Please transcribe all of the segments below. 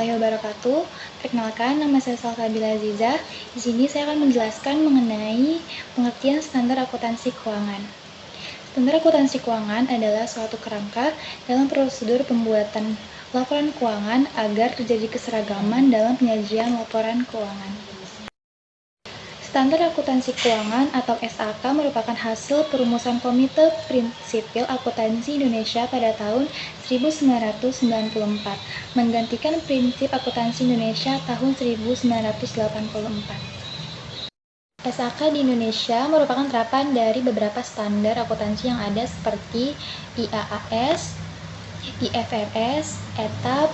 warahmatullahi wabarakatuh. Perkenalkan, nama saya Salsabila Aziza. Di sini saya akan menjelaskan mengenai pengertian standar akuntansi keuangan. Standar akuntansi keuangan adalah suatu kerangka dalam prosedur pembuatan laporan keuangan agar terjadi keseragaman dalam penyajian laporan keuangan. Standar Akuntansi Keuangan atau SAK merupakan hasil perumusan Komite Prinsipil Akuntansi Indonesia pada tahun 1994, menggantikan Prinsip Akuntansi Indonesia tahun 1984. SAK di Indonesia merupakan terapan dari beberapa standar akuntansi yang ada seperti IAAS, IFRS, ETAP,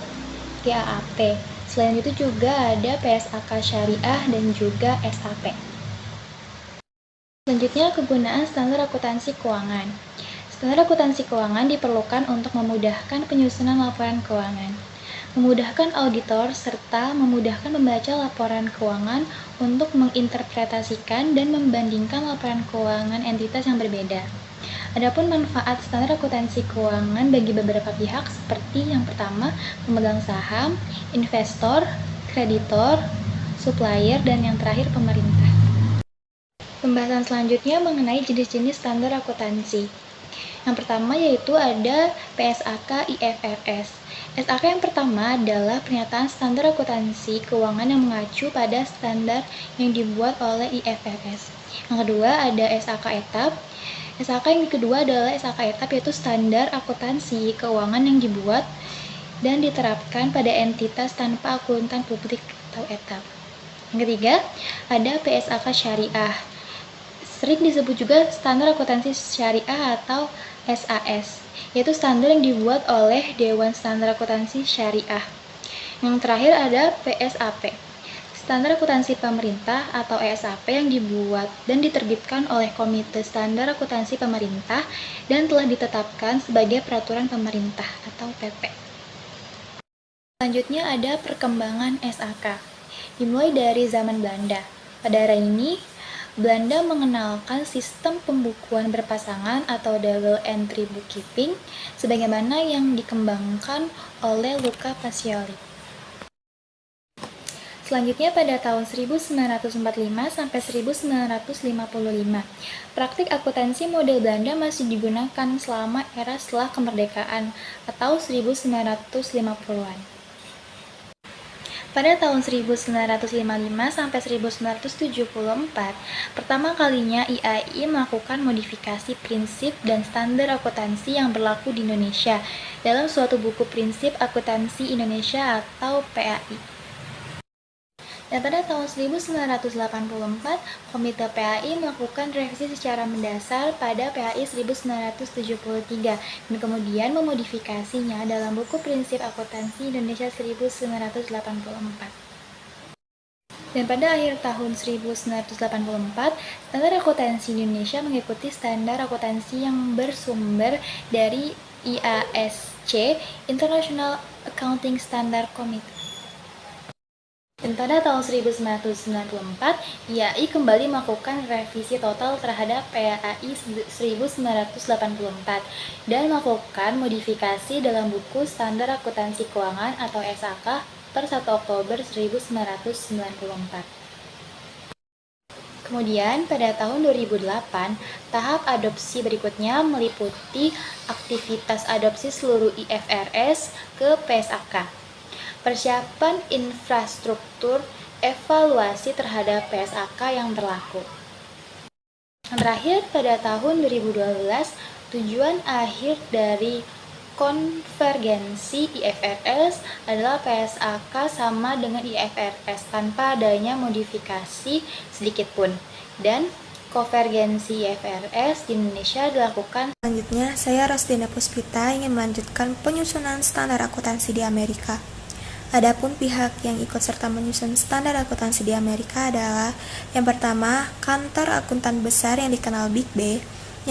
GAAP. Selain itu juga ada PSAK Syariah dan juga SAP. Selanjutnya, kegunaan standar akuntansi keuangan. Standar akuntansi keuangan diperlukan untuk memudahkan penyusunan laporan keuangan, memudahkan auditor, serta memudahkan membaca laporan keuangan untuk menginterpretasikan dan membandingkan laporan keuangan entitas yang berbeda. Adapun manfaat standar akuntansi keuangan bagi beberapa pihak seperti yang pertama, pemegang saham, investor, kreditor, supplier, dan yang terakhir pemerintah. Pembahasan selanjutnya mengenai jenis-jenis standar akuntansi. Yang pertama yaitu ada PSAK IFRS. SAK yang pertama adalah pernyataan standar akuntansi keuangan yang mengacu pada standar yang dibuat oleh IFRS. Yang kedua ada SAK ETAP. SAK yang kedua adalah SAK ETAP, yaitu standar akuntansi keuangan yang dibuat dan diterapkan pada entitas tanpa akuntan publik atau ETAP. Yang ketiga ada PSAK Syariah. Sering disebut juga standar akuntansi syariah atau SAS, yaitu standar yang dibuat oleh Dewan Standar Akuntansi Syariah. Yang terakhir ada PSAP, standar akuntansi pemerintah atau ESAP yang dibuat dan diterbitkan oleh Komite Standar Akuntansi Pemerintah dan telah ditetapkan sebagai peraturan pemerintah atau PP. Selanjutnya ada perkembangan SAK. Dimulai dari zaman Belanda. Pada era ini, Belanda mengenalkan sistem pembukuan berpasangan atau double entry bookkeeping sebagaimana yang dikembangkan oleh Luca Pacioli. Selanjutnya pada tahun 1945 sampai 1955, praktik akuntansi model Belanda masih digunakan selama era setelah kemerdekaan atau 1950-an. Pada tahun 1955 sampai 1974, pertama kalinya IAI melakukan modifikasi prinsip dan standar akuntansi yang berlaku di Indonesia dalam suatu buku prinsip akuntansi Indonesia atau PAI. Dan pada tahun 1984, Komite PAI melakukan revisi secara mendasar pada PAI 1973 dan kemudian memodifikasinya dalam buku prinsip akuntansi Indonesia 1984. Dan pada akhir tahun 1984, standar akuntansi Indonesia mengikuti standar akuntansi yang bersumber dari IASC, International Accounting Standard Committee. Dan pada tahun 1994, IAI kembali melakukan revisi total terhadap PAI 1984 dan melakukan modifikasi dalam buku Standar Akuntansi Keuangan atau SAK per 1 Oktober 1994. Kemudian pada tahun 2008, tahap adopsi berikutnya meliputi aktivitas adopsi seluruh IFRS ke PSAK. Persiapan infrastruktur evaluasi terhadap PSAK yang berlaku. Yang terakhir, pada tahun 2012, tujuan akhir dari konvergensi IFRS adalah PSAK sama dengan IFRS tanpa adanya modifikasi sedikit pun, dan konvergensi IFRS di Indonesia dilakukan. Selanjutnya, saya Rosdina Puspita ingin melanjutkan penyusunan standar akuntansi di Amerika. Adapun pihak yang ikut serta menyusun standar akuntansi di Amerika adalah yang pertama, kantor akuntan besar yang dikenal Big B,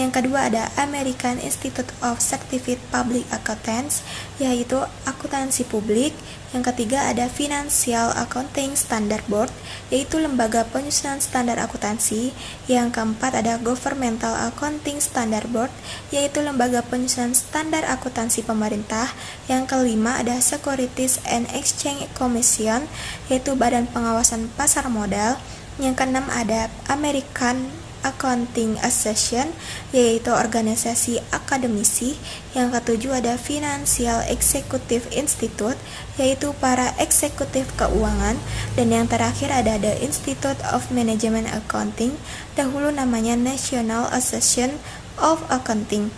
Yang kedua ada American Institute of Certified Public Accountants, yaitu akuntansi publik. Yang ketiga ada Financial Accounting Standard Board, yaitu lembaga penyusunan standar akuntansi. Yang keempat ada Governmental Accounting Standard Board, yaitu lembaga penyusunan standar akuntansi pemerintah. Yang kelima ada Securities and Exchange Commission, yaitu badan pengawasan pasar modal. Yang keenam ada American Accounting Association, yaitu organisasi akademisi. Yang ketujuh ada Financial Executive Institute, yaitu para eksekutif keuangan. Dan yang terakhir ada The Institute of Management Accounting, dahulu namanya National Association of Accounting,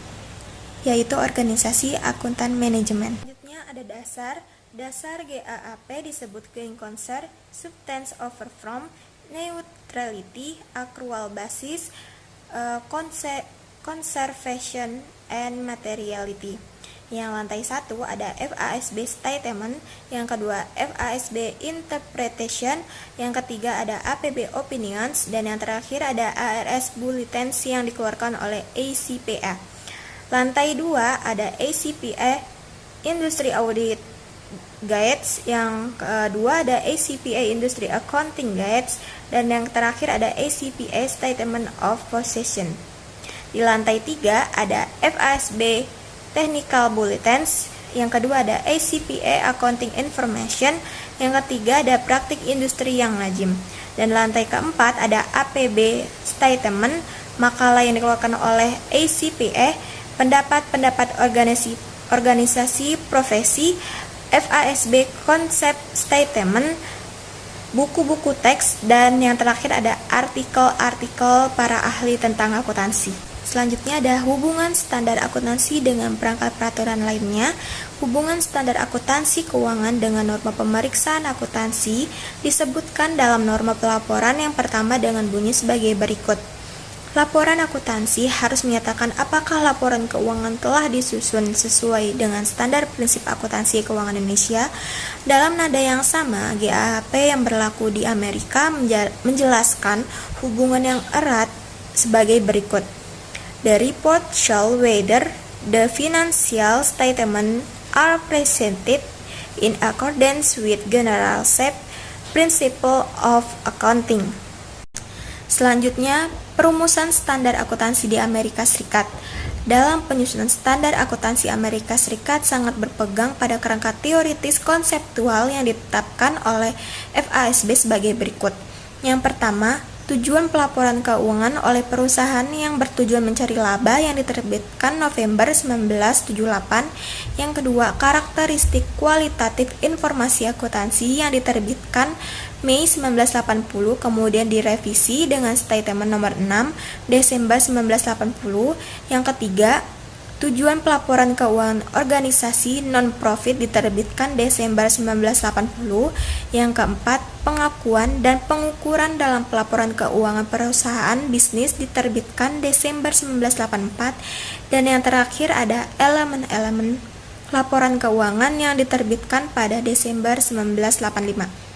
yaitu organisasi akuntan manajemen. Selanjutnya ada dasar GAAP disebut going concern, substance over form, neutrality, accrual basis, conservation, and materiality. Yang lantai 1 ada FASB statement, yang kedua FASB interpretation, yang ketiga ada APB opinions, dan yang terakhir ada ARS bulletins yang dikeluarkan oleh ACPA. Lantai 2 ada ACPA Industry Audit Guides, yang kedua ada ACPA Industry Accounting Guides, dan yang terakhir ada ACPA Statement of Possession. Di lantai 3 ada FASB Technical Bulletins, yang kedua ada ACPA Accounting Information, yang ketiga ada Praktik Industri yang Lazim. Dan lantai keempat ada APB Statement, makalah yang dikeluarkan oleh ACPA, pendapat organisasi profesi, FASB Concept Statement, buku-buku teks, dan yang terakhir ada artikel-artikel para ahli tentang akuntansi. Selanjutnya ada hubungan standar akuntansi dengan perangkat peraturan lainnya. Hubungan standar akuntansi keuangan dengan norma pemeriksaan akuntansi disebutkan dalam norma pelaporan yang pertama dengan bunyi sebagai berikut. Laporan akuntansi harus menyatakan apakah laporan keuangan telah disusun sesuai dengan standar prinsip akuntansi keuangan Indonesia. Dalam nada yang sama, GAAP yang berlaku di Amerika menjelaskan hubungan yang erat sebagai berikut. The report shall whether the financial statement are presented in accordance with general SEP principle of accounting. Selanjutnya, perumusan standar akuntansi di Amerika Serikat. Dalam penyusunan standar akuntansi Amerika Serikat sangat berpegang pada kerangka teoritis konseptual yang ditetapkan oleh FASB sebagai berikut. Yang pertama, tujuan pelaporan keuangan oleh perusahaan yang bertujuan mencari laba yang diterbitkan November 1978. Yang kedua, karakteristik kualitatif informasi akuntansi yang diterbitkan Mei 1980, kemudian direvisi dengan Statement nomor 6 Desember 1980. Yang ketiga, tujuan pelaporan keuangan organisasi non-profit diterbitkan Desember 1980. Yang keempat, pengakuan dan pengukuran dalam pelaporan keuangan perusahaan bisnis diterbitkan Desember 1984. Dan yang terakhir ada elemen-elemen laporan keuangan yang diterbitkan pada Desember 1985.